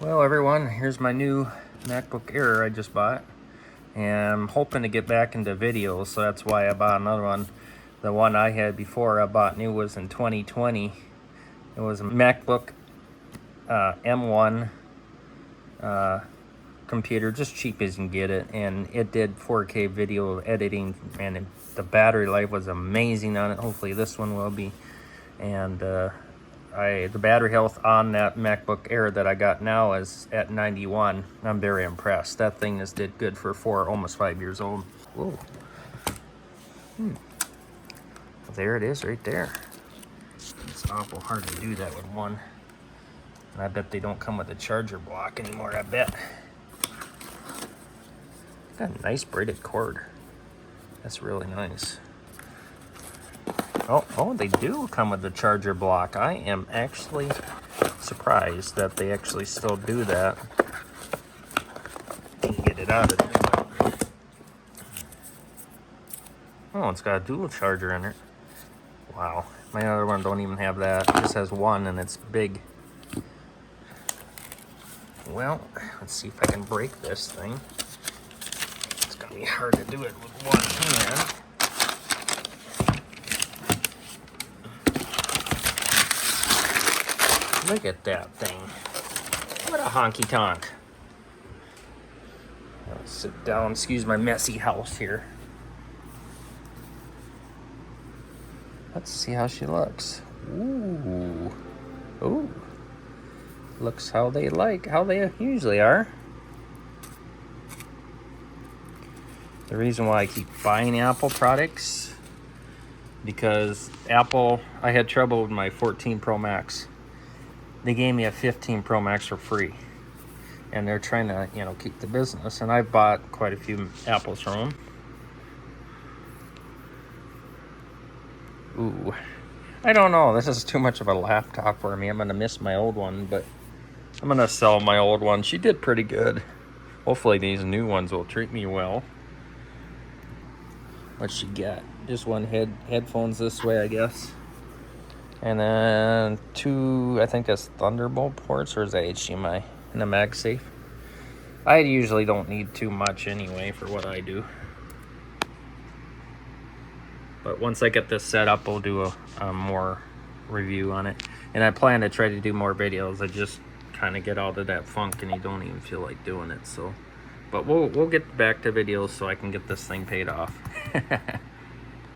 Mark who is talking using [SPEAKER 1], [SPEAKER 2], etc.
[SPEAKER 1] Well everyone, here's my new MacBook Air I just bought, and I'm hoping to get back into videos, so that's why I bought another one. The one I had before I bought new was in 2020. It was a MacBook M1 computer, just cheap as you can get it, and it did 4K video editing, and the battery life was amazing on it. Hopefully this one will be. And the battery health on that MacBook Air that I got now is at 91. I'm very impressed. That thing just did good for almost 5 years old. Whoa. There it is right there. It's awful hard to do that with one. And I bet they don't come with a charger block anymore, I bet. Got a nice braided cord. That's really nice. Oh, they do come with the charger block. I am actually surprised that they actually still do that. Can get it out of there. Oh, it's got a dual charger in it. Wow. My other one don't even have that. It just has one, and it's big. Well, let's see if I can break this thing. It's gonna be hard to do it with one hand. Look at that thing. What a honky tonk. I'll sit down, excuse my messy house here. Let's see how she looks. Ooh. Ooh. Looks how they usually are. The reason why I keep buying Apple products, because Apple, I had trouble with my 14 Pro Max. They gave me a 15 Pro Max for free, and they're trying to, keep the business. And I bought quite a few Apples from them. Ooh, I don't know. This is too much of a laptop for me. I'm gonna miss my old one, but I'm gonna sell my old one. She did pretty good. Hopefully these new ones will treat me well. What's she got? Just one headphones this way, I guess. And then two, I think that's Thunderbolt ports, or is that HDMI? And a MagSafe. I usually don't need too much anyway for what I do. But once I get this set up, we'll do a more review on it. And I plan to try to do more videos. I just kind of get out of that funk and you don't even feel like doing it. So, but we'll get back to videos so I can get this thing paid off.